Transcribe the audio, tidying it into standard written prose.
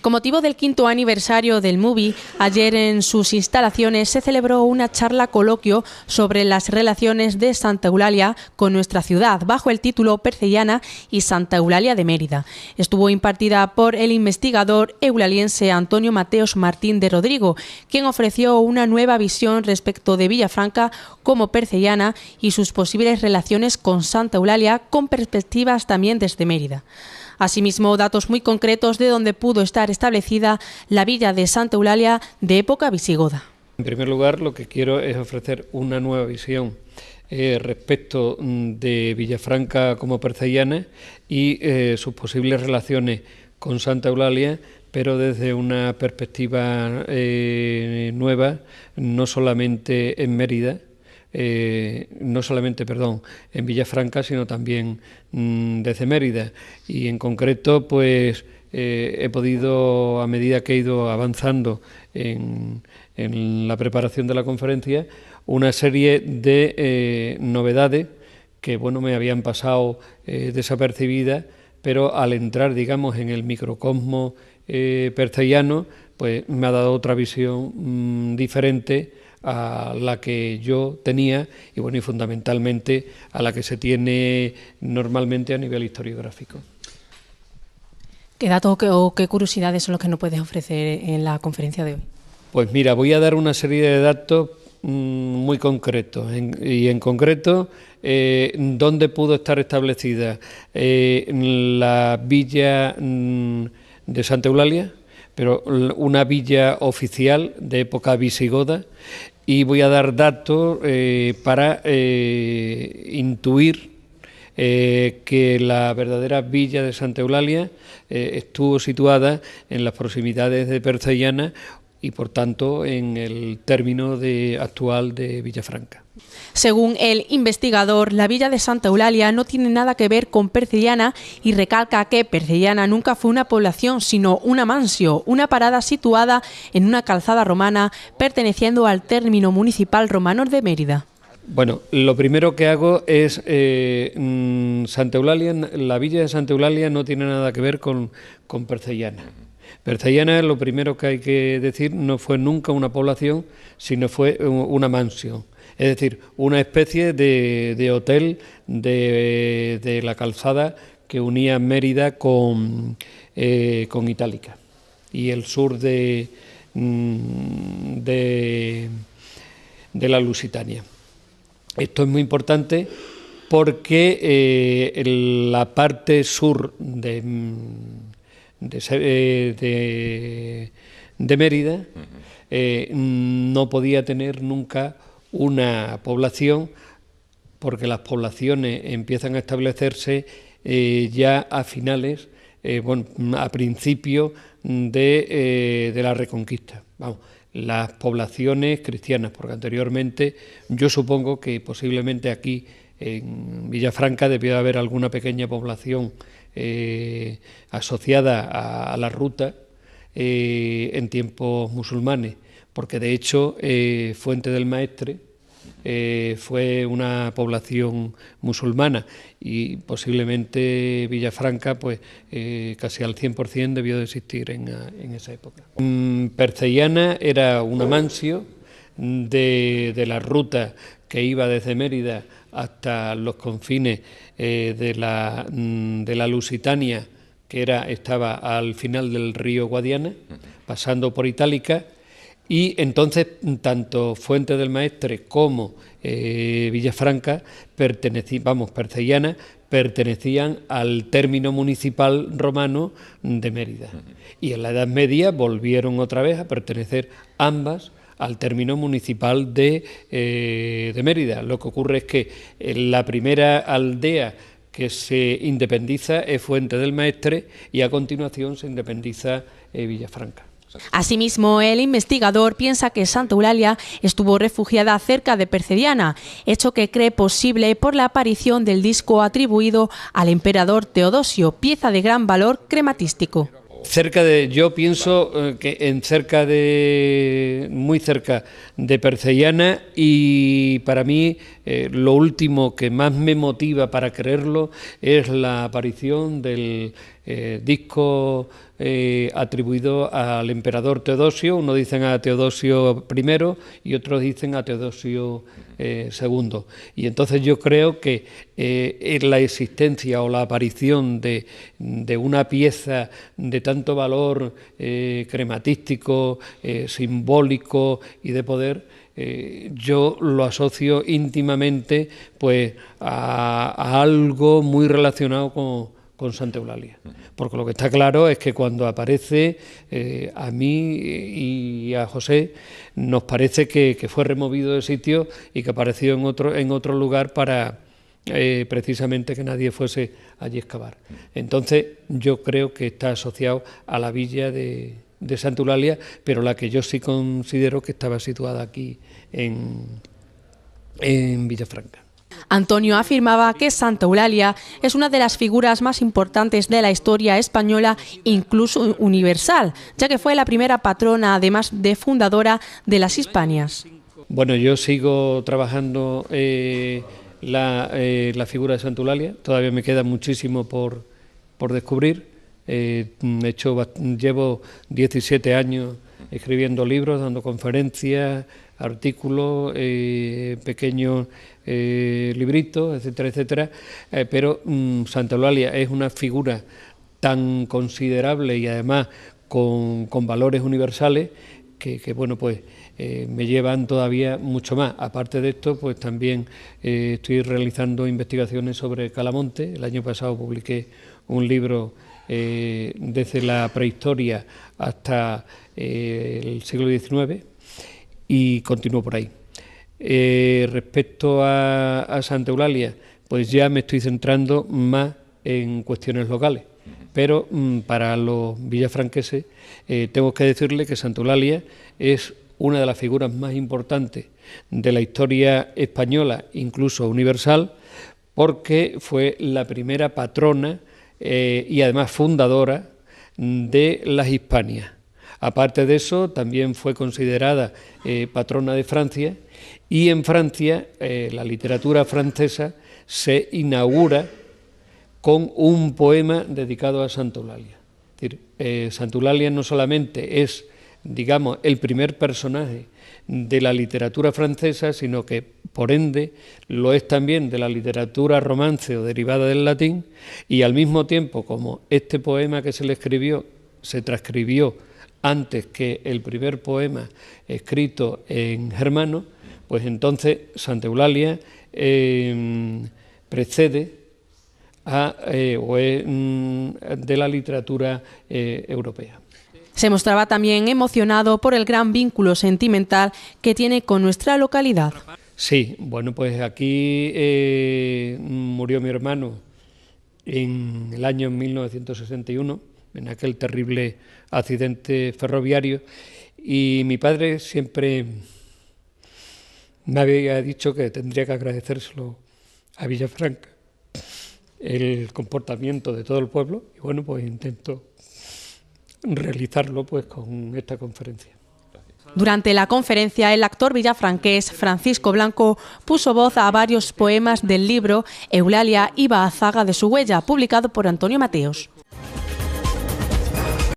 Con motivo del 5º aniversario del MUBI, ayer en sus instalaciones se celebró una charla coloquio sobre las relaciones de Santa Eulalia con nuestra ciudad, bajo el título Percellana y Santa Eulalia de Mérida. Estuvo impartida por el investigador eulaliense Antonio Mateos Martín de Rodrigo, quien ofreció una nueva visión respecto de Villafranca como percellana y sus posibles relaciones con Santa Eulalia, con perspectivas también desde Mérida. Asimismo, datos muy concretos de dónde pudo estar establecida la villa de Santa Eulalia de época visigoda. En primer lugar, lo que quiero es ofrecer una nueva visión respecto de Villafranca como percellana y sus posibles relaciones con Santa Eulalia, pero desde una perspectiva nueva, no solamente en Mérida, en Villafranca, sino también desde Mérida. Y en concreto, pues he podido, a medida que he ido avanzando en la preparación de la conferencia, una serie de novedades que, bueno, me habían pasado desapercibidas, pero al entrar, digamos, en el microcosmos percellano, pues me ha dado otra visión diferente a la que yo tenía y, bueno, y fundamentalmente a la que se tiene normalmente a nivel historiográfico. ¿Qué datos o qué curiosidades son los que nos puedes ofrecer en la conferencia de hoy? Pues mira, voy a dar una serie de datos muy concretos y en concreto dónde pudo estar establecida la villa de Santa Eulalia, pero una villa oficial de época visigoda, y voy a dar datos para intuir que la verdadera villa de Santa Eulalia estuvo situada en las proximidades de Percellana y, por tanto, en el término actual de Villafranca. Según el investigador, la villa de Santa Eulalia no tiene nada que ver con Percellana y recalca que Percellana nunca fue una población, sino una mansio, una parada situada en una calzada romana perteneciendo al término municipal romano de Mérida. Bueno, lo primero que hago es Santa Eulalia, la villa de Santa Eulalia no tiene nada que ver con Percellana. Percellana, lo primero que hay que decir, no fue nunca una población, sino fue una mansión. Es decir, una especie de hotel de la calzada que unía Mérida con Itálica y el sur de la Lusitania. Esto es muy importante porque la parte sur de Mérida no podía tener nunca una población, porque las poblaciones empiezan a establecerse ya a finales, a principios de la Reconquista. Vamos, las poblaciones cristianas, porque anteriormente yo supongo que posiblemente aquí en Villafranca debió haber alguna pequeña población asociada a la ruta en tiempos musulmanes, porque de hecho Fuente del Maestre fue una población musulmana y posiblemente Villafranca pues casi al 100% debió de existir en esa época. Percellana era una mansio de la ruta que iba desde Mérida hasta los confines de la Lusitania, que estaba al final del río Guadiana, pasando por Itálica. Y entonces tanto Fuente del Maestre como Villafranca, Percellana, pertenecían al término municipal romano de Mérida. Y en la Edad Media volvieron otra vez a pertenecer ambas al término municipal de Mérida. Lo que ocurre es que la primera aldea que se independiza es Fuente del Maestre y a continuación se independiza Villafranca. Asimismo, el investigador piensa que Santa Eulalia estuvo refugiada cerca de Percellana, hecho que cree posible por la aparición del disco atribuido al emperador Teodosio, pieza de gran valor crematístico. Yo pienso que muy cerca de Percellana, y para mí lo último que más me motiva para creerlo es la aparición del discos atribuidos al emperador Teodosio. Unos dicen a Teodosio I y otros dicen a Teodosio II. Y entonces yo creo que la existencia o la aparición de una pieza de tanto valor crematístico, simbólico y de poder, yo lo asocio íntimamente pues a algo muy relacionado con Santa Eulalia, porque lo que está claro es que cuando aparece, a mí y a José nos parece que fue removido de sitio y que apareció en otro lugar para precisamente que nadie fuese allí a excavar. Entonces yo creo que está asociado a la villa de Santa Eulalia, pero la que yo sí considero que estaba situada aquí en Villafranca. Antonio afirmaba que Santa Eulalia es una de las figuras más importantes de la historia española, incluso universal, ya que fue la primera patrona, además de fundadora de las Hispanias. Bueno, yo sigo trabajando la figura de Santa Eulalia, todavía me queda muchísimo por descubrir. Llevo 17 años escribiendo libros, dando conferencias, artículos, pequeños libritos, etcétera, etcétera, pero Santa Eulalia es una figura tan considerable y además con valores universales que bueno, pues me llevan todavía mucho más. Aparte de esto, pues también estoy realizando investigaciones sobre Calamonte. El año pasado publiqué un libro desde la prehistoria hasta el siglo XIX y continúo por ahí. Respecto a Santa Eulalia, pues ya me estoy centrando más en cuestiones locales, pero para los villafranqueses tengo que decirle que Santa Eulalia es una de las figuras más importantes de la historia española, incluso universal, porque fue la primera patrona y además fundadora de las Hispanias. Aparte de eso, también fue considerada patrona de Francia, y en Francia la literatura francesa se inaugura con un poema dedicado a Santa Eulalia. Es decir, Santa Eulalia no solamente es, digamos, el primer personaje de la literatura francesa, sino que, por ende, lo es también de la literatura romance o derivada del latín, y al mismo tiempo, como este poema que se le escribió se transcribió antes que el primer poema escrito en germano, pues entonces Santa Eulalia precede o es de la literatura europea. Se mostraba también emocionado por el gran vínculo sentimental que tiene con nuestra localidad. Sí, bueno, pues aquí murió mi hermano en el año 1961, en aquel terrible accidente ferroviario, y mi padre siempre me había dicho que tendría que agradecérselo a Villafranca, el comportamiento de todo el pueblo, y bueno, pues intento realizarlo pues con esta conferencia. Durante la conferencia, el actor villafranqués Francisco Blanco puso voz a varios poemas del libro Eulalia iba a zaga de su huella, publicado por Antonio Mateos.